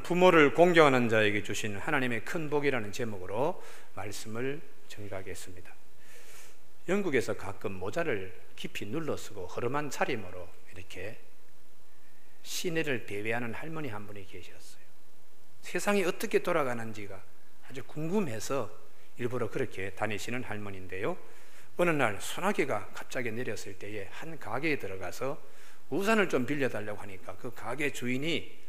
부모를 공경하는 자에게 주신 하나님의 큰 복이라는 제목으로 말씀을 전가하겠습니다. 영국에서 가끔 모자를 깊이 눌러 쓰고 허름한 차림으로 이렇게 시내를 배회하는 할머니 한 분이 계셨어요. 세상이 어떻게 돌아가는지가 아주 궁금해서 일부러 그렇게 다니시는 할머니인데요, 어느 날 소나기가 갑자기 내렸을 때에 한 가게에 들어가서 우산을 좀 빌려달라고 하니까 그 가게 주인이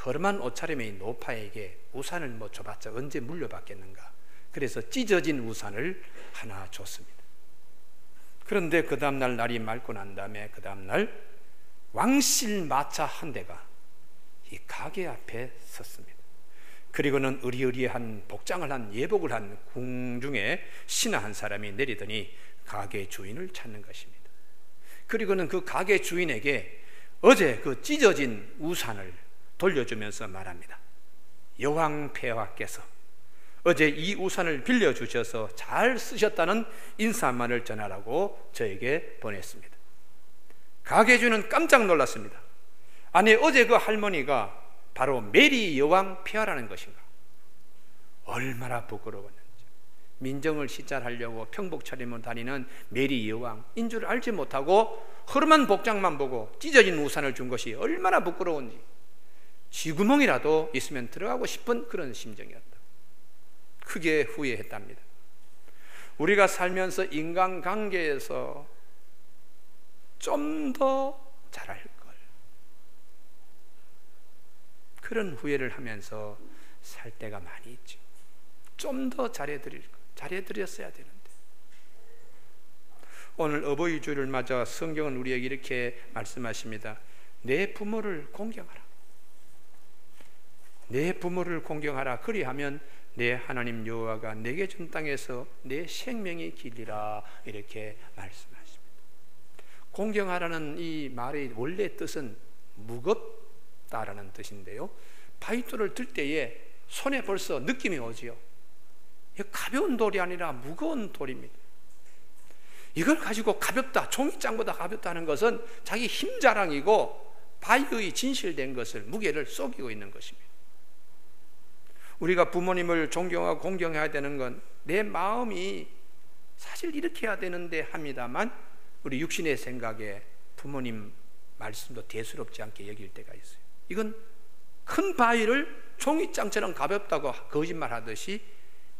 허름한 옷차림의 노파에게 우산을 뭐 줘봤자 언제 물려받겠는가, 그래서 찢어진 우산을 하나 줬습니다. 그런데 그 다음날 날이 맑고 난 다음에 그 다음날 왕실 마차 한 대가 이 가게 앞에 섰습니다. 그리고는 의리의리한 복장을 한 예복을 한 궁중에 신하 한 사람이 내리더니 가게 주인을 찾는 것입니다. 그리고는 그 가게 주인에게 어제 그 찢어진 우산을 돌려주면서 말합니다. 여왕 폐하께서 어제 이 우산을 빌려주셔서 잘 쓰셨다는 인사말을 전하라고 저에게 보냈습니다. 가게주는 깜짝 놀랐습니다. 아니, 어제 그 할머니가 바로 메리 여왕 폐하라는 것인가. 얼마나 부끄러웠는지. 민정을 시찰하려고 평복 차림으로 다니는 메리 여왕인 줄 알지 못하고 허름한 복장만 보고 찢어진 우산을 준 것이 얼마나 부끄러운지, 쥐구멍이라도 있으면 들어가고 싶은 그런 심정이었다. 크게 후회했답니다. 우리가 살면서 인간관계에서 좀 더 잘할 걸, 그런 후회를 하면서 살 때가 많이 있죠. 좀 더 잘해드렸어야 되는데. 오늘 어버이 주를 맞아 성경은 우리에게 이렇게 말씀하십니다. 내 부모를 공경하라. 내 부모를 공경하라. 그리하면 내 하나님 여호와가 내게 준 땅에서 내 생명이 길리라. 이렇게 말씀하십니다. 공경하라는 이 말의 원래 뜻은 무겁다라는 뜻인데요, 바위돌을 들 때에 손에 벌써 느낌이 오지요. 가벼운 돌이 아니라 무거운 돌입니다. 이걸 가지고 가볍다, 종이장보다 가볍다 하는 것은 자기 힘 자랑이고 바위의 진실된 것을, 무게를 속이고 있는 것입니다. 우리가 부모님을 존경하고 공경해야 되는 건 내 마음이 사실 이렇게 해야 되는데 합니다만, 우리 육신의 생각에 부모님 말씀도 대수롭지 않게 여길 때가 있어요. 이건 큰 바위를 종이장처럼 가볍다고 거짓말하듯이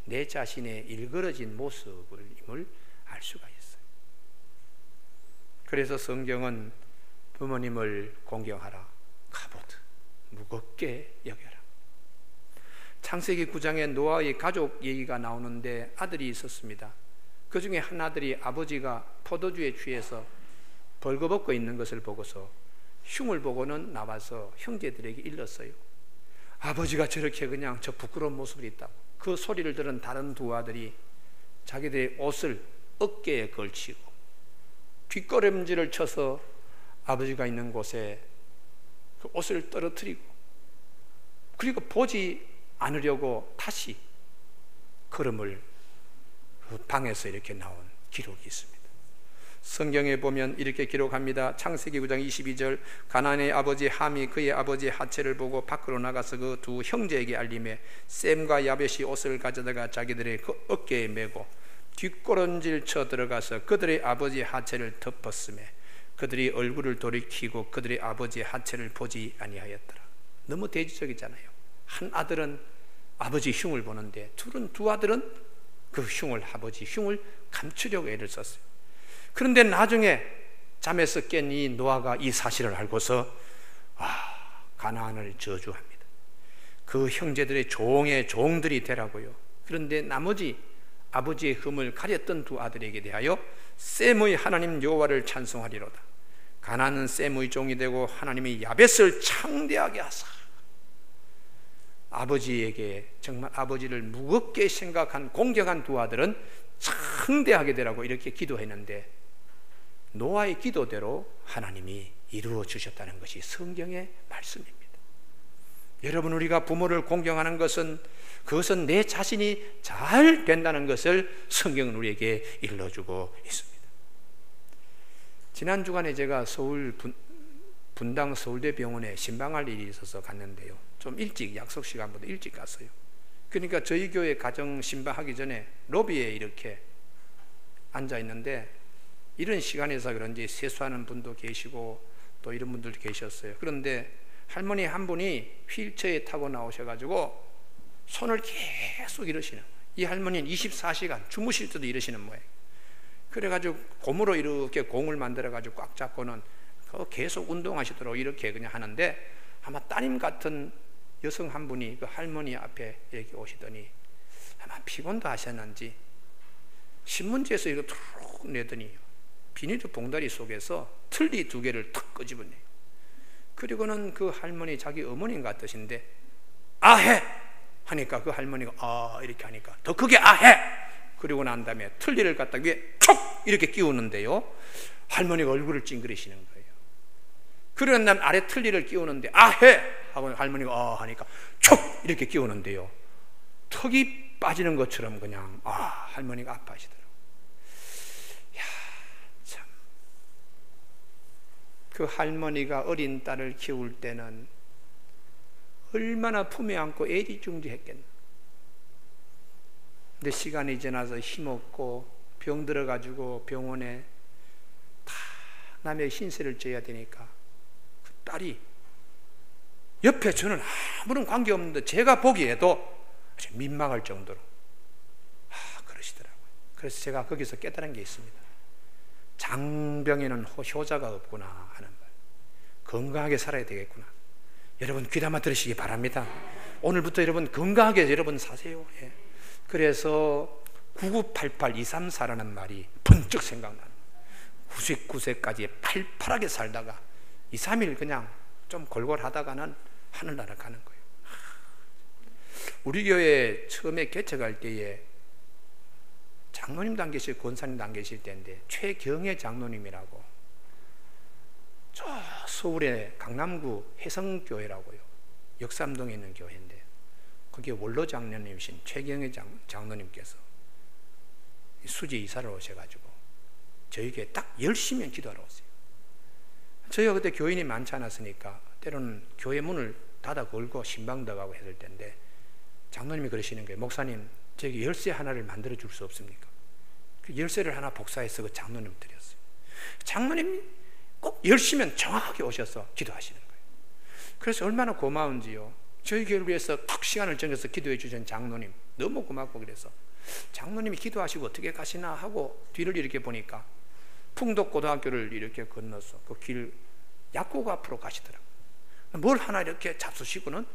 내 자신의 일그러진 모습임을 알 수가 있어요. 그래서 성경은 부모님을 공경하라, 가보드, 무겁게 여겨라. 창세기 9장에 노아의 가족 얘기가 나오는데 아들이 있었습니다. 그 중에 한 아들이 아버지가 포도주에 취해서 벌거벗고 있는 것을 보고서 흉을 보고는 나와서 형제들에게 일렀어요. 아버지가 저렇게 그냥 저 부끄러운 모습이 있다고. 그 소리를 들은 다른 두 아들이 자기들의 옷을 어깨에 걸치고 뒷걸음질을 쳐서 아버지가 있는 곳에 그 옷을 떨어뜨리고, 그리고 보지 않으려고 다시 걸음을 그 방에서 이렇게 나온 기록이 있습니다. 성경에 보면 이렇게 기록합니다. 창세기 9장 22절, 가나안의 아버지 함이 그의 아버지의 하체를 보고 밖으로 나가서 그 두 형제에게 알림해 셈과 야벳이 옷을 가져다가 자기들의 그 어깨에 메고 뒷걸음질 쳐 들어가서 그들의 아버지의 하체를 덮었으며 그들이 얼굴을 돌이키고 그들의 아버지의 하체를 보지 아니하였더라. 너무 대지적이잖아요. 한 아들은 아버지 흉을 보는데 두 아들은 그 흉을, 아버지 흉을 감추려고 애를 썼어요. 그런데 나중에 잠에서 깬 이 노아가 이 사실을 알고서 가나안을 저주합니다. 그 형제들의 종의 종들이 되라고요. 그런데 나머지 아버지의 흠을 가렸던 두 아들에게 대하여 셈의 하나님 여호와를 찬송하리로다. 가나안은 셈의 종이 되고 하나님이 야벳을 창대하게 하사. 아버지에게 정말 아버지를 무겁게 생각한 공경한 두 아들은 창대하게 되라고 이렇게 기도했는데, 노아의 기도대로 하나님이 이루어 주셨다는 것이 성경의 말씀입니다. 여러분, 우리가 부모를 공경하는 것은 그것은 내 자신이 잘 된다는 것을 성경은 우리에게 일러주고 있습니다. 지난 주간에 제가 서울 분당 서울대병원에 신방할 일이 있어서 갔는데요. 좀 일찍 약속 시간보다 일찍 갔어요. 그러니까 저희 교회 가정 신방하기 전에 로비에 이렇게 앉아 있는데 이런 시간에서 그런지 세수하는 분도 계시고 또 이런 분들도 계셨어요. 그런데 할머니 한 분이 휠체어에 타고 나오셔가지고 손을 계속 이러시는 거예요. 이 할머니는 24시간 주무실 때도 이러시는 모양이에요. 그래가지고 고무로 이렇게 공을 만들어가지고 꽉 잡고는 계속 운동하시도록 이렇게 그냥 하는데 아마 따님 같은 여성 한 분이 그 할머니 앞에 이렇게 오시더니 아마 피곤도 하셨는지 신문지에서 이거 툭 내더니 비닐 봉다리 속에서 틀니 2개를 탁 끄집어내요. 그리고는 그 할머니 자기 어머님 같으신데 아해! 하니까 그 할머니가 아 이렇게 하니까 더 크게 아해! 그리고 난 다음에 틀니를 갖다 위에 촉! 이렇게 끼우는데요. 할머니가 얼굴을 찡그리시는 거예요. 그러는 다음 아래 틀니를 끼우는데 아해! 하고 할머니가 아 하니까 촉! 이렇게 끼우는데요. 턱이 빠지는 것처럼 그냥 할머니가 아파하시더라고요. 참. 그 할머니가 어린 딸을 키울 때는 얼마나 품에 안고 애지중지했겠나. 근데 시간이 지나서 힘없고 병 들어가지고 병원에 다 남의 신세를 져야 되니까 그 딸이 옆에 저는 아무런 관계없는데 제가 보기에도 민망할 정도로 그러시더라고요. 그래서 제가 거기서 깨달은 게 있습니다. 장병에는 효자가 없구나 하는 말. 건강하게 살아야 되겠구나. 여러분 귀담아 들으시기 바랍니다. 오늘부터 여러분 건강하게 여러분 사세요. 예. 그래서 9988-234라는 말이 번쩍 생각나는 99세까지 팔팔하게 살다가 2, 3일 그냥 좀 골골하다가는 하늘나라 가는 거예요. 우리 교회 처음에 개척할 때에 장로님도 안 계실, 권사님도 안 계실 때인데 최경애 장로님이라고 저 서울의 강남구 해성교회라고요, 역삼동에 있는 교회인데 거기에 원로 장로님이신 최경애 장로님께서 수지 이사를 오셔가지고 저희 교회에 딱 10시면 기도하러 오세요. 저희가 그때 교인이 많지 않았으니까 때로는 교회 문을 닫아 걸고 신방도 가고 했을 텐데 장로님이 그러시는 거예요. 목사님, 저기 열쇠 하나를 만들어 줄 수 없습니까? 그 열쇠를 하나 복사해서 그 장로님 드렸어요. 장로님이 꼭 10시면 정확하게 오셔서 기도하시는 거예요. 그래서 얼마나 고마운지요. 저희 교회를 위해서 탁 시간을 정해서 기도해 주신 장로님 너무 고맙고, 그래서 장로님이 기도하시고 어떻게 가시나 하고 뒤를 이렇게 보니까 풍덕고등학교를 이렇게 건너서 그 길 약국 앞으로 가시더라고요. 뭘 하나 이렇게 잡수시고는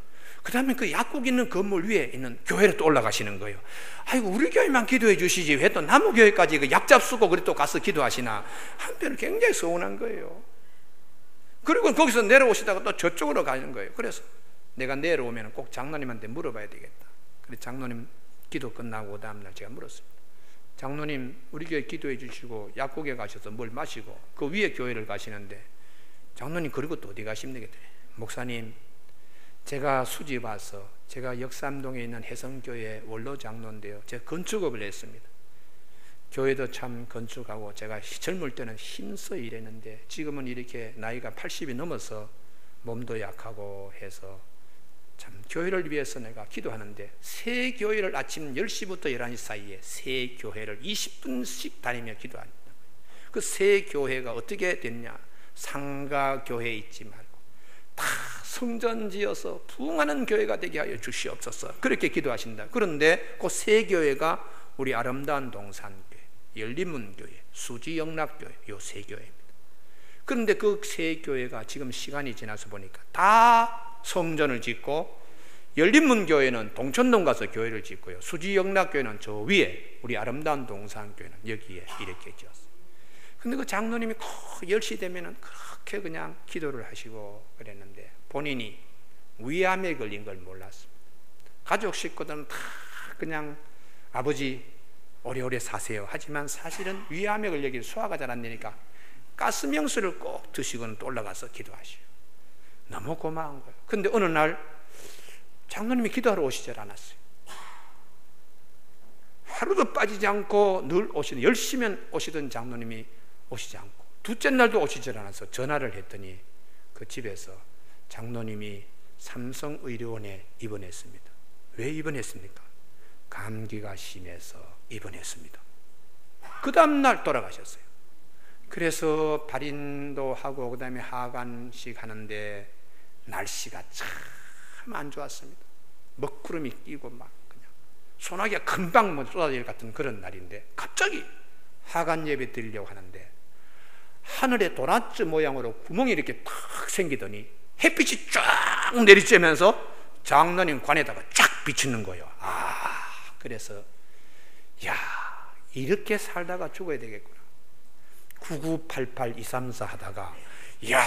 그 다음에 그 약국 있는 건물 위에 있는 교회로 또 올라가시는 거예요. 아이고, 우리 교회만 기도해 주시지 왜 또 남의 교회까지 그 약 잡수고 그래 또 가서 기도하시나. 한편은 굉장히 서운한 거예요. 그리고 거기서 내려오시다가 또 저쪽으로 가는 거예요. 그래서 내가 내려오면 꼭 장로님한테 물어봐야 되겠다. 그래서 장로님 기도 끝나고 그 다음날 제가 물었습니다. 장로님, 우리 교회 기도해 주시고 약국에 가셔서 뭘 마시고 그 위에 교회를 가시는데 장로님 그리고 또 어디 가십니까? 목사님, 제가 수집 와서 제가 역삼동에 있는 해성교회 원로 장로인데요, 제가 건축업을 했습니다. 교회도 참 건축하고 제가 젊을 때는 힘써 일했는데 지금은 이렇게 나이가 80이 넘어서 몸도 약하고 해서 참 교회를 위해서 내가 기도하는데 새 교회를 아침 10시부터 11시 사이에 새 교회를 20분씩 다니며 기도합니다. 그 새 교회가 어떻게 됐냐, 상가 교회에 있지 말고 다 성전 지어서 부흥하는 교회가 되게 하여 주시옵소서, 그렇게 기도하신다. 그런데 그 새 교회가 우리 아름다운 동산교회, 열린문교회, 수지영락교회, 요 세 교회입니다. 그런데 그 세 교회가 지금 시간이 지나서 보니까 다 성전을 짓고, 열린문교회는 동천동 가서 교회를 짓고요, 수지영락교회는 저 위에 우리 아름다운 동산교회는 여기에 이렇게 지었어요. 근데 그 장로님이 꼭 10시 되면은 그렇게 그냥 기도를 하시고 그랬는데 본인이 위암에 걸린 걸 몰랐습니다. 가족 식구들은 다 그냥 아버지 오래오래 사세요 하지만 사실은 위암에 걸리기 소화가 잘 안 되니까 가스명수를 꼭 드시고는 또 올라가서 기도하시오. 너무 고마운 거예요. 근데 어느 날 장로님이 기도하러 오시질 않았어요. 하루도 빠지지 않고 늘 오시는, 10시면 오시던 장로님이 오시지 않고 둘째 날도 오시질 않아서 전화를 했더니 그 집에서 장로님이 삼성의료원에 입원했습니다. 왜 입원했습니까? 감기가 심해서 입원했습니다. 그 다음날 돌아가셨어요. 그래서 발인도 하고 그 다음에 하관식 하는데 날씨가 참 안 좋았습니다. 먹구름이 끼고 막 그냥 소나기가 금방 쏟아질 같은 그런 날인데 갑자기 하관 예배 드리려고 하는데 하늘에 도넛 모양으로 구멍이 이렇게 탁 생기더니 햇빛이 쫙 내리쬐면서 장로님 관에다가 쫙 비치는 거예요. 그래서 야, 이렇게 살다가 죽어야 되겠구나. 9988-234 하다가 야,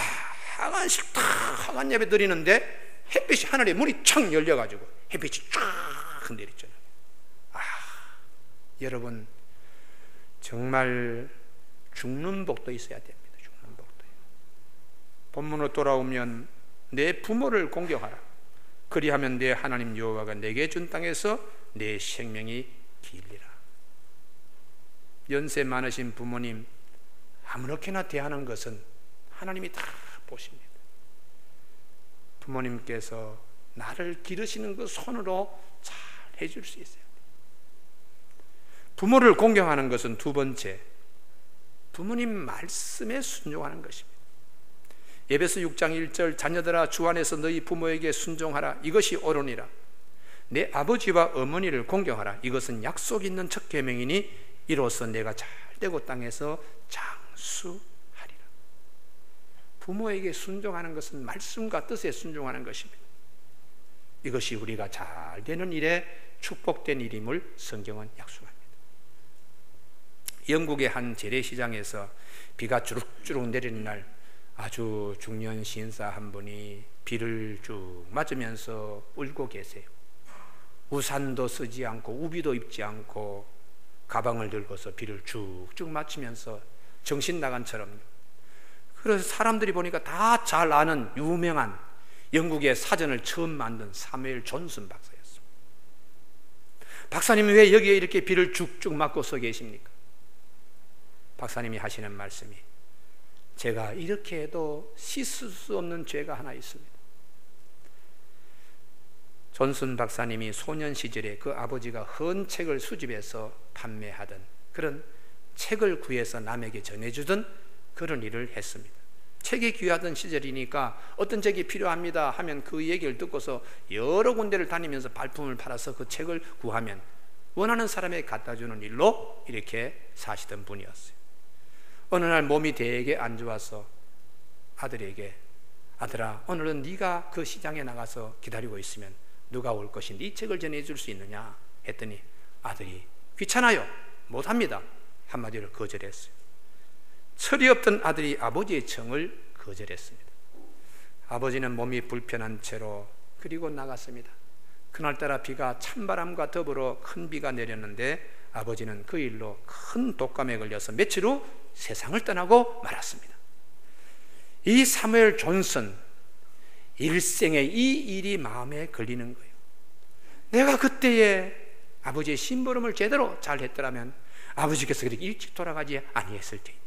하간식 탁 하간 예배 드리는데 햇빛이 하늘에 문이 착 열려가지고 햇빛이 쫙 내리잖아요. 여러분 정말 죽는 복도 있어야 됩니다. 죽는 복도. 본문으로 돌아오면 내 부모를 공경하라. 그리하면 내 하나님 여호와가 내게 준 땅에서 내 생명이 길리라. 연세 많으신 부모님 아무렇게나 대하는 것은 하나님이 다 보십니다. 부모님께서 나를 기르시는 그 손으로 잘 해줄 수 있어요. 부모를 공경하는 것은 두 번째, 부모님 말씀에 순종하는 것입니다. 에베소 6장 1절 자녀들아 주 안에서 너희 부모에게 순종하라. 이것이 옳으니라. 내 아버지와 어머니를 공경하라. 이것은 약속 있는 첫 계명이니 이로써 내가 잘되고 땅에서 장수하리라. 부모에게 순종하는 것은 말씀과 뜻에 순종하는 것입니다. 이것이 우리가 잘되는 일에 축복된 일임을 성경은 약속합니다. 영국의 한 재래시장에서 비가 주룩주룩 내리는 날 아주 중년 시인사 한 분이 비를 쭉 맞으면서 울고 계세요. 우산도 쓰지 않고 우비도 입지 않고 가방을 들고서 비를 쭉쭉 맞추면서 정신 나간처럼. 그래서 사람들이 보니까 다 잘 아는 유명한 영국의 사전을 처음 만든 사무엘 존슨 박사였습니다. 박사님이 왜 여기에 이렇게 비를 쭉쭉 맞고 서 계십니까? 박사님이 하시는 말씀이 제가 이렇게 해도 씻을 수 없는 죄가 하나 있습니다. 존슨 박사님이 소년 시절에 그 아버지가 헌 책을 수집해서 판매하던 그런 책을 구해서 남에게 전해주던 그런 일을 했습니다. 책이 귀하던 시절이니까 어떤 책이 필요합니다 하면 그 얘기를 듣고서 여러 군데를 다니면서 발품을 팔아서 그 책을 구하면 원하는 사람에게 갖다 주는 일로 이렇게 사시던 분이었어요. 어느 날 몸이 되게 안 좋아서 아들에게 아들아 오늘은 네가 그 시장에 나가서 기다리고 있으면 누가 올 것인데 이 책을 전해줄 수 있느냐 했더니 아들이 귀찮아요 못합니다 한마디로 거절했어요. 철이 없던 아들이 아버지의 청을 거절했습니다. 아버지는 몸이 불편한 채로 그리고 나갔습니다. 그날따라 비가 찬바람과 더불어 큰 비가 내렸는데 아버지는 그 일로 큰 독감에 걸려서 며칠 후 세상을 떠나고 말았습니다. 이 사무엘 존슨 일생에 이 일이 마음에 걸리는 거예요. 내가 그때에 아버지의 심부름을 제대로 잘 했더라면 아버지께서 그렇게 일찍 돌아가지 아니했을 텐데.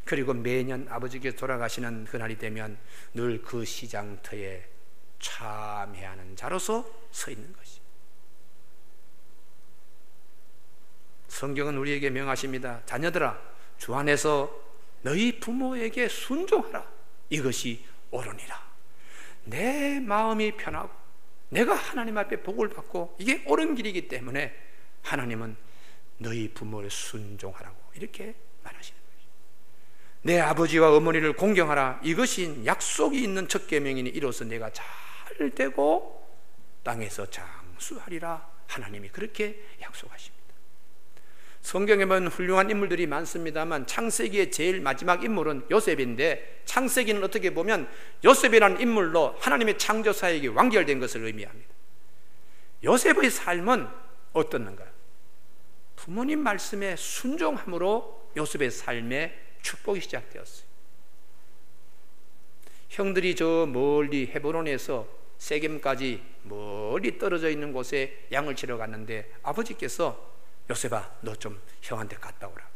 그리고 매년 아버지께서 돌아가시는 그날이 되면 늘 그 시장터에 참회하는 자로서 서 있는 것이. 성경은 우리에게 명하십니다. 자녀들아 주 안에서 너희 부모에게 순종하라. 이것이 옳으니라. 내 마음이 편하고 내가 하나님 앞에 복을 받고 이게 옳은 길이기 때문에 하나님은 너희 부모를 순종하라고 이렇게 말하시는 거예요. 내 아버지와 어머니를 공경하라. 이것이 약속이 있는 첫 계명이니 이로써 내가 잘 되고 땅에서 장수하리라. 하나님이 그렇게 약속하십니다. 성경에 보면 훌륭한 인물들이 많습니다만 창세기의 제일 마지막 인물은 요셉인데 창세기는 어떻게 보면 요셉이라는 인물로 하나님의 창조 사역이 완결된 것을 의미합니다. 요셉의 삶은 어떻는가? 부모님 말씀에 순종함으로 요셉의 삶에 축복이 시작되었어요. 형들이 저 멀리 헤브론에서 세겜까지 멀리 떨어져 있는 곳에 양을 치러 갔는데 아버지께서 요셉아 너 좀 형한테 갔다 오라.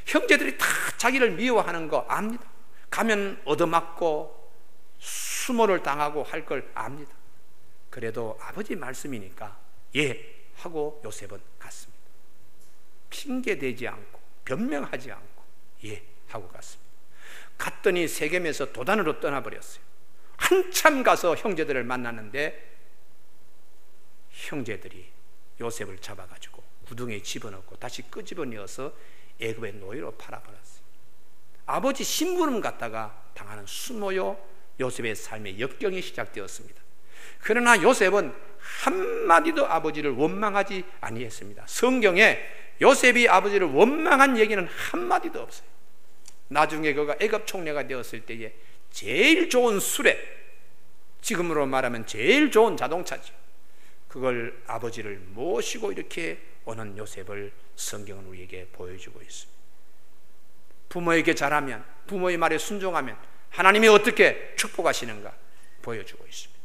형제들이 다 자기를 미워하는 거 압니다. 가면 얻어맞고 수모를 당하고 할 걸 압니다. 그래도 아버지 말씀이니까 예 하고 요셉은 갔습니다. 핑계대지 않고 변명하지 않고 예 하고 갔습니다. 갔더니 세겜에서 도단으로 떠나버렸어요. 한참 가서 형제들을 만났는데 형제들이 요셉을 잡아가지고 구덩이에 집어넣고 다시 끄집어내어서 애굽의 노예로 팔아버렸어요. 아버지 심부름 갔다가 당하는 수모요 요셉의 삶의 역경이 시작되었습니다. 그러나 요셉은 한마디도 아버지를 원망하지 아니했습니다. 성경에 요셉이 아버지를 원망한 얘기는 한마디도 없어요. 나중에 그가 애굽 총리가 되었을 때에 제일 좋은 수레, 지금으로 말하면 제일 좋은 자동차죠. 그걸 아버지를 모시고 이렇게 오는 요셉을 성경은 우리에게 보여주고 있습니다. 부모에게 잘하면, 부모의 말에 순종하면 하나님이 어떻게 축복하시는가 보여주고 있습니다.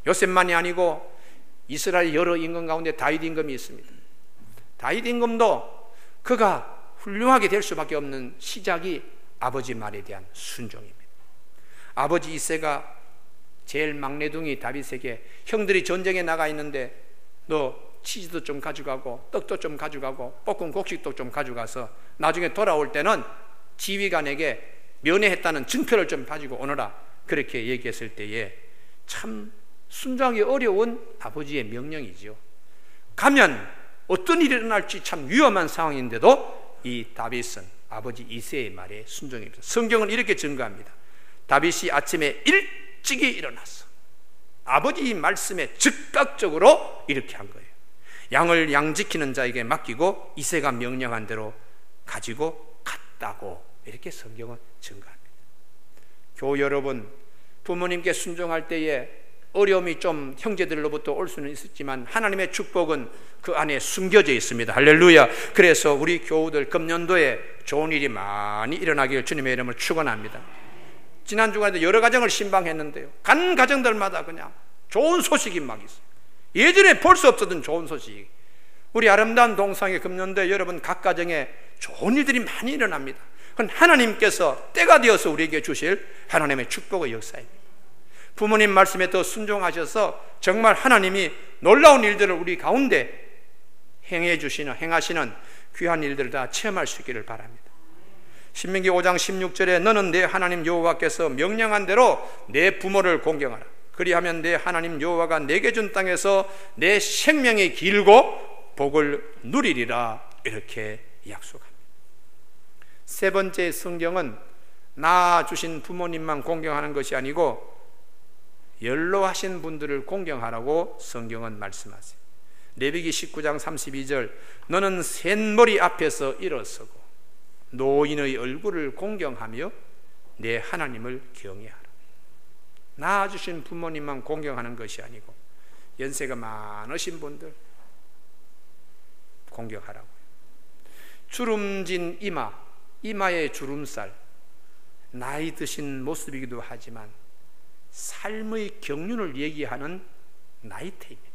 요셉만이 아니고 이스라엘 여러 임금 가운데 다윗 임금이 있습니다. 다윗 임금도 그가 훌륭하게 될 수밖에 없는 시작이 아버지 말에 대한 순종입니다. 아버지 이새가 제일 막내둥이 다윗에게 형들이 전쟁에 나가 있는데 너 치즈도 좀 가져가고 떡도 좀 가져가고 볶은 곡식도 좀 가져가서 나중에 돌아올 때는 지휘관에게 면회했다는 증표를 좀 가지고 오너라, 그렇게 얘기했을 때에 참 순종하기 어려운 아버지의 명령이지요. 가면 어떤 일이 일어날지 참 위험한 상황인데도 이 다윗은 아버지 이새의 말에 순종입니다. 성경은 이렇게 증거합니다. 다윗이 아침에 일찍이 일어났어. 아버지 말씀에 즉각적으로 이렇게 한 거예요. 양을 양지키는 자에게 맡기고 이새가 명령한 대로 가지고 갔다고 이렇게 성경은 증거합니다. 교우 여러분, 부모님께 순종할 때에 어려움이 좀 형제들로부터 올 수는 있었지만 하나님의 축복은 그 안에 숨겨져 있습니다. 할렐루야. 그래서 우리 교우들 금년도에 좋은 일이 많이 일어나기를 주님의 이름으로 축원합니다. 지난 주간에도 여러 가정을 신방했는데요, 간 가정들마다 그냥 좋은 소식이 막 있어요. 예전에 볼 수 없었던 좋은 소식. 우리 아름다운 동상의 금년도에 여러분 각 가정에 좋은 일들이 많이 일어납니다. 그건 하나님께서 때가 되어서 우리에게 주실 하나님의 축복의 역사입니다. 부모님 말씀에 더 순종하셔서 정말 하나님이 놀라운 일들을 우리 가운데 행하시는 귀한 일들을 다 체험할 수 있기를 바랍니다. 신명기 5장 16절에 너는 내 하나님 여호와께서 명령한 대로 내 부모를 공경하라. 그리하면 내 하나님 여호와가 내게 준 땅에서 내 생명이 길고 복을 누리리라, 이렇게 약속합니다. 세 번째, 성경은 낳아주신 부모님만 공경하는 것이 아니고 연로하신 분들을 공경하라고 성경은 말씀하세요. 레위기 19장 32절 너는 샌머리 앞에서 일어서고 노인의 얼굴을 공경하며 내 하나님을 경외하라. 낳아주신 부모님만 공경하는 것이 아니고 연세가 많으신 분들 공경하라고요. 주름진 이마의 주름살, 나이 드신 모습이기도 하지만 삶의 경륜을 얘기하는 나이테입니다.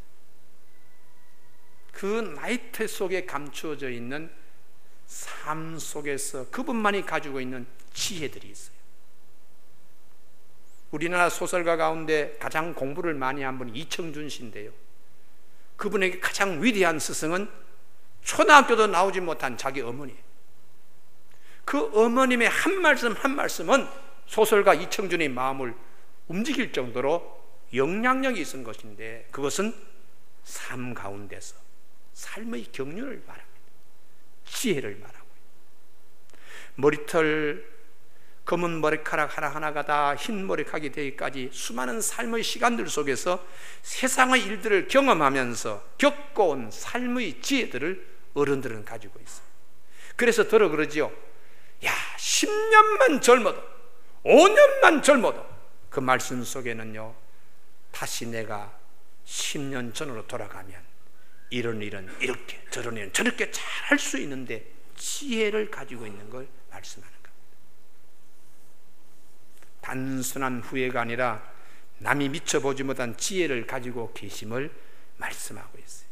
그 나이테 속에 감추어져 있는 삶 속에서 그분만이 가지고 있는 지혜들이 있어요. 우리나라 소설가 가운데 가장 공부를 많이 한 분이 이청준 씨인데요, 그분에게 가장 위대한 스승은 초등학교도 나오지 못한 자기 어머니예요. 그 어머님의 한 말씀 한 말씀은 소설가 이청준의 마음을 움직일 정도로 영향력이 있은 것인데, 그것은 삶 가운데서 삶의 경륜을 말합니다. 지혜를 말하고, 머리털 검은 머리카락 하나하나가 다 흰 머리카락이 되기까지 수많은 삶의 시간들 속에서 세상의 일들을 경험하면서 겪어온 삶의 지혜들을 어른들은 가지고 있어요. 그래서 들어 그러지요, 야 10년만 젊어도 5년만 젊어도 그 말씀 속에는요, 다시 내가 10년 전으로 돌아가면 이런 일은 이렇게, 저런 일은 저렇게 잘 할 수 있는데 지혜를 가지고 있는 걸 말씀하는 겁니다. 단순한 후회가 아니라 남이 미쳐보지 못한 지혜를 가지고 계심을 말씀하고 있어요.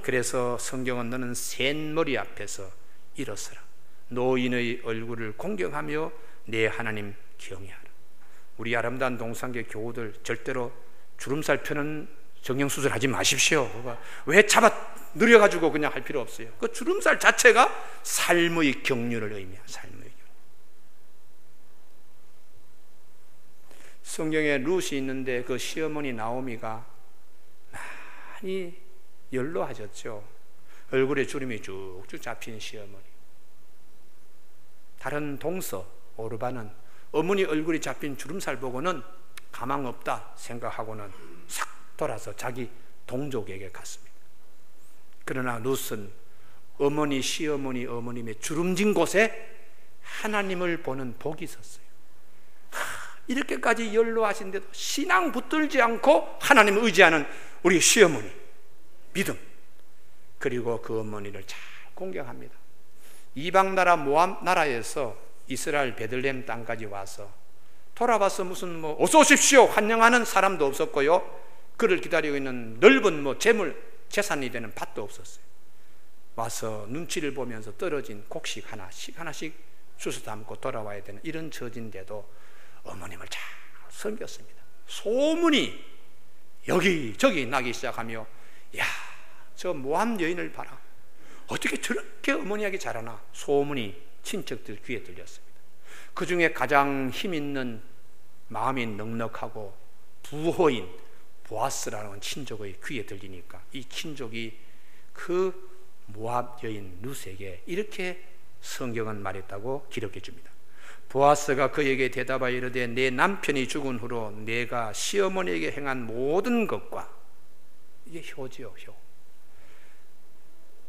그래서 성경은 너는 샌머리 앞에서 일어서라. 노인의 얼굴을 공경하며 내 하나님 경외하라. 우리 아름다운 동산계 교우들 절대로 주름살 펴는 정형수술 하지 마십시오. 왜 잡아 느려가지고 그냥 할 필요 없어요. 그 주름살 자체가 삶의 경륜을 의미해요. 삶의 경륜. 성경에 룻이 있는데 그 시어머니 나오미가 많이 연로하셨죠. 얼굴에 주름이 쭉쭉 잡힌 시어머니. 다른 동서 오르반은 어머니 얼굴이 잡힌 주름살 보고는 가망 없다 생각하고는 싹 돌아서 자기 동족에게 갔습니다. 그러나 룻은 어머니, 시어머니, 어머님의 주름진 곳에 하나님을 보는 복이 있었어요. 이렇게까지 연로하신데도 신앙 붙들지 않고 하나님을 의지하는 우리 시어머니 믿음, 그리고 그 어머니를 잘 공경합니다. 이방 나라 모압 나라에서 이스라엘 베들레헴 땅까지 와서 돌아봐서 무슨 어서 오십시오 환영하는 사람도 없었고요, 그를 기다리고 있는 넓은 재물 재산이 되는 밭도 없었어요. 와서 눈치를 보면서 떨어진 곡식 하나씩 주워 담고 돌아와야 되는 이런 처지인데도 어머님을 잘 섬겼습니다. 소문이 여기저기 나기 시작하며, 야, 저 모함 여인을 봐라, 어떻게 저렇게 어머니에게 잘하나, 소문이 친척들 귀에 들렸습니다. 그 중에 가장 힘있는 마음이 넉넉하고 부호인 보아스라는 친족의 귀에 들리니까 이 친족이 그 모압 여인 룻에게 이렇게 성경은 말했다고 기록해 줍니다. 보아스가 그에게 대답하여 이르되 내 남편이 죽은 후로 내가 시어머니에게 행한 모든 것과, 이게 효지요, 효.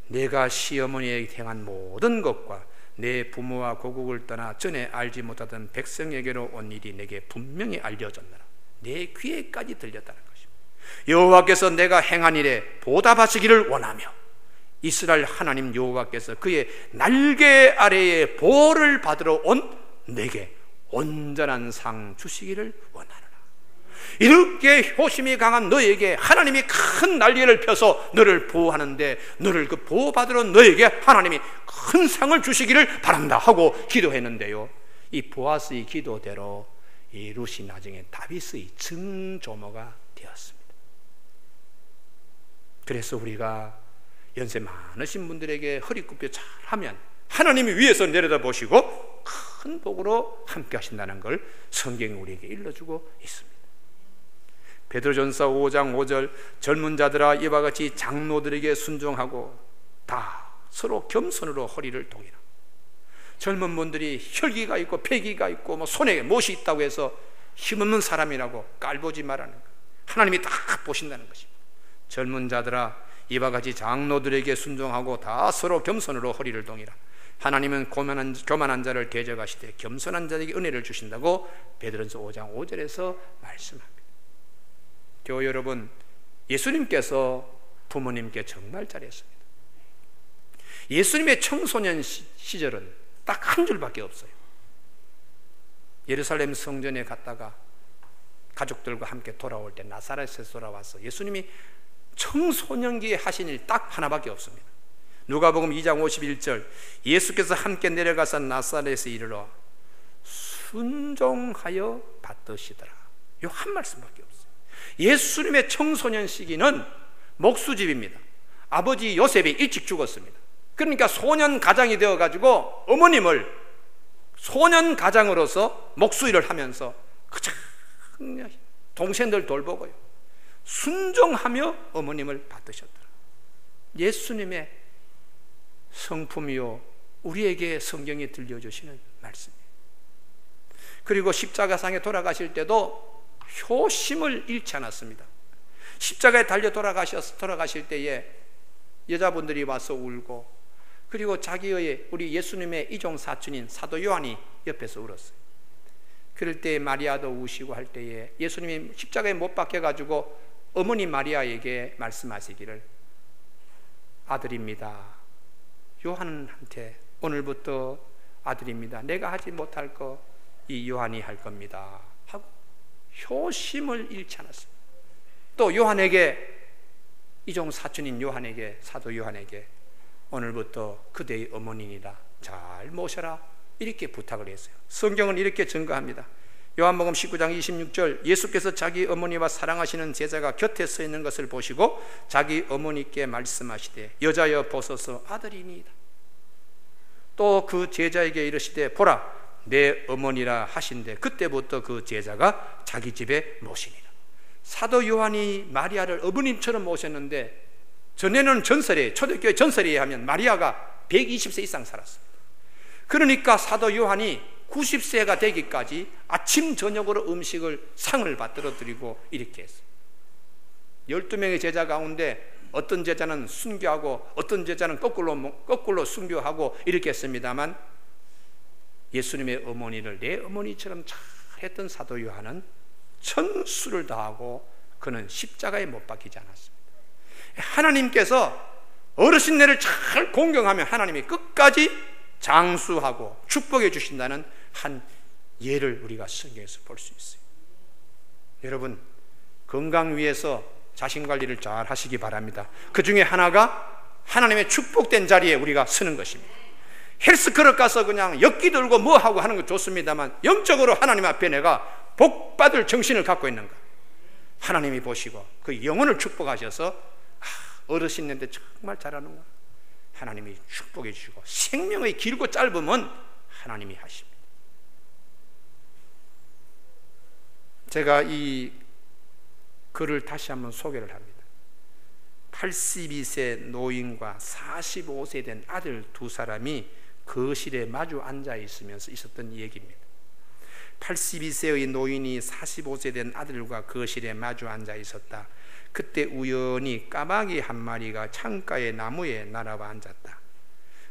내가 시어머니에게 행한 모든 것과 내 부모와 고국을 떠나 전에 알지 못하던 백성에게로 온 일이 내게 분명히 알려졌노라. 내 귀에까지 들렸다는 것입니다. 여호와께서 내가 행한 일에 보답하시기를 원하며 이스라엘 하나님 여호와께서 그의 날개 아래에 보를 받으러 온 내게 온전한 상 주시기를 원하노라. 이렇게 효심이 강한 너에게 하나님이 큰 날개를 펴서 너를 보호하는데, 너를 그 보호받으러 너에게 하나님이 큰 상을 주시기를 바란다 하고 기도했는데요, 이 보아스의 기도대로 이 룻이 나중에 다윗의 증조모가 되었습니다. 그래서 우리가 연세 많으신 분들에게 허리 굽혀 잘하면 하나님이 위에서 내려다 보시고 큰 복으로 함께 하신다는 걸 성경이 우리에게 일러주고 있습니다. 베드로전서 5장 5절 젊은 자들아 이와 같이 장로들에게 순종하고 다 서로 겸손으로 허리를 동이라. 젊은 분들이 혈기가 있고 패기가 있고 손에 못이 있다고 해서 힘없는 사람이라고 깔보지 말라는 것, 하나님이 다 보신다는 것입니다. 젊은 자들아 이와 같이 장로들에게 순종하고 다 서로 겸손으로 허리를 동이라. 하나님은 교만한 자를 대적하시되 겸손한 자에게 은혜를 주신다고 베드로전서 5장 5절에서 말씀합니다. 교우 여러분, 예수님께서 부모님께 정말 잘했습니다. 예수님의 청소년 시절은 딱 한 줄밖에 없어요. 예루살렘 성전에 갔다가 가족들과 함께 돌아올 때 나사렛에서 돌아와서 예수님이 청소년기에 하신 일 딱 하나밖에 없습니다. 누가복음 2장 51절 예수께서 함께 내려가서 나사렛에 이르러 순종하여 받으시더라. 이 한 말씀밖에 없어요. 예수님의 청소년 시기는 목수집입니다. 아버지 요셉이 일찍 죽었습니다. 그러니까 소년 가장이 되어가지고 어머님을 소년 가장으로서 목수일을 하면서 그저 동생들 돌보고요, 순종하며 어머님을 받으셨더라. 예수님의 성품이요, 우리에게 성경이 들려주시는 말씀이에요. 그리고 십자가상에 돌아가실 때도 효심을 잃지 않았습니다. 십자가에 달려 돌아가실 때에 여자분들이 와서 울고, 그리고 자기의 우리 예수님의 이종 사촌인 사도 요한이 옆에서 울었어요. 그럴 때 마리아도 우시고 할 때에 예수님이 십자가에 못 박혀가지고 어머니 마리아에게 말씀하시기를, 아들입니다, 요한한테 오늘부터 아들입니다, 내가 하지 못할 거 이 요한이 할 겁니다 하고 효심을 잃지 않았습니다. 또 요한에게, 이종 사촌인 요한에게, 사도 요한에게 오늘부터 그대의 어머니이다, 잘 모셔라 이렇게 부탁을 했어요. 성경은 이렇게 증거합니다. 요한복음 19장 26절, 예수께서 자기 어머니와 사랑하시는 제자가 곁에 서 있는 것을 보시고 자기 어머니께 말씀하시되 여자여 보소서 아들이니이다. 또 그 제자에게 이르시되 보라 내 어머니라 하신대 그때부터 그 제자가 자기 집에 모시니라. 사도 요한이 마리아를 어머님처럼 모셨는데 전에는 전설에, 초대교회 전설에 의하면 마리아가 120세 이상 살았습니다. 그러니까 사도 요한이 90세가 되기까지 아침 저녁으로 음식을 상을 받들어 드리고 이렇게 했어요. 12명의 제자 가운데 어떤 제자는 순교하고 어떤 제자는 거꾸로 순교하고 이렇게 했습니다만 예수님의 어머니를 내 어머니처럼 잘했던 사도 요한은 천수를 다하고 그는 십자가에 못 박히지 않았습니다. 하나님께서 어르신네를 잘 공경하면 하나님이 끝까지 장수하고 축복해 주신다는 한 예를 우리가 성경에서 볼 수 있어요. 여러분, 건강 위해서 자신관리를 잘 하시기 바랍니다. 그 중에 하나가 하나님의 축복된 자리에 우리가 서는 것입니다. 헬스클럽 가서 그냥 역기 들고 뭐 하고 하는 건 좋습니다만 영적으로 하나님 앞에 내가 복받을 정신을 갖고 있는가, 하나님이 보시고 그 영혼을 축복하셔서 어르신인데 정말 잘하는구나, 하나님이 축복해 주시고 생명의 길고 짧음은 하나님이 하십니다. 제가 이 글을 다시 한번 소개를 합니다. 82세 노인과 45세 된 아들 두 사람이 거실에 마주 앉아 있으면서 있었던 얘기입니다. 82세의 노인이 45세 된 아들과 거실에 마주 앉아 있었다. 그때 우연히 까마귀 한 마리가 창가의 나무에 날아와 앉았다.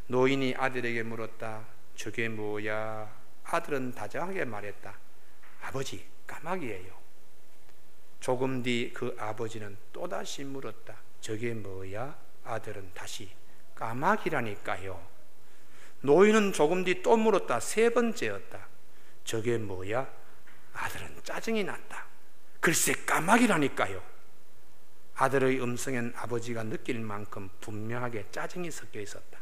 노인이 아들에게 물었다. 저게 뭐야? 아들은 다정하게 말했다. 아버지, 까마귀예요. 조금 뒤 그 아버지는 또다시 물었다. 저게 뭐야? 아들은 다시 까마귀라니까요. 노인은 조금 뒤 또 물었다. 세 번째였다. 저게 뭐야? 아들은 짜증이 났다. 글쎄 까마귀라니까요. 아들의 음성엔 아버지가 느낄 만큼 분명하게 짜증이 섞여 있었다.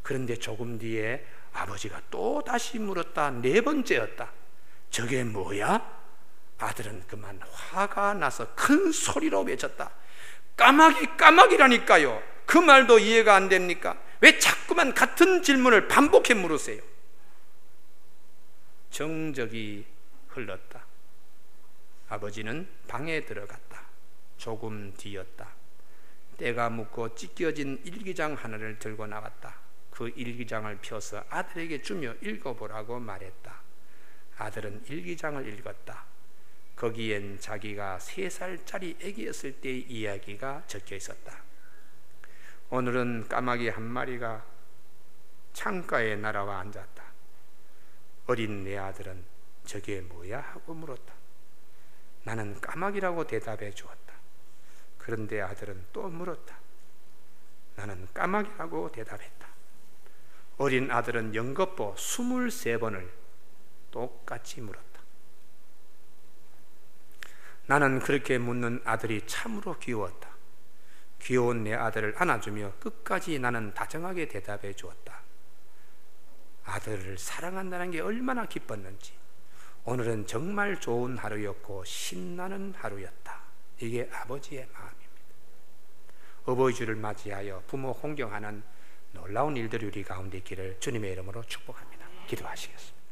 그런데 조금 뒤에 아버지가 또 다시 물었다. 네 번째였다. 저게 뭐야? 아들은 그만 화가 나서 큰 소리로 외쳤다. 까마귀라니까요. 그 말도 이해가 안 됩니까? 왜 자꾸만 같은 질문을 반복해 물으세요? 정적이 흘렀다. 아버지는 방에 들어갔다. 조금 뒤였다. 때가 묻고 찢겨진 일기장 하나를 들고 나왔다. 그 일기장을 펴서 아들에게 주며 읽어보라고 말했다. 아들은 일기장을 읽었다. 거기엔 자기가 3살짜리 애기였을 때의 이야기가 적혀 있었다. 오늘은 까마귀 한 마리가 창가에 날아와 앉았다. 어린 내 아들은 저게 뭐야? 하고 물었다. 나는 까마귀라고 대답해 주었다. 그런데 아들은 또 물었다. 나는 까마귀라고 대답했다. 어린 아들은 연거푸 23번을 똑같이 물었다. 나는 그렇게 묻는 아들이 참으로 귀여웠다. 귀여운 내 아들을 안아주며 끝까지 나는 다정하게 대답해 주었다. 아들을 사랑한다는 게 얼마나 기뻤는지, 오늘은 정말 좋은 하루였고 신나는 하루였다. 이게 아버지의 마음입니다. 어버이주를 맞이하여 부모 홍경하는 놀라운 일들이 우리 가운데 있기를 주님의 이름으로 축복합니다. 기도하시겠습니다.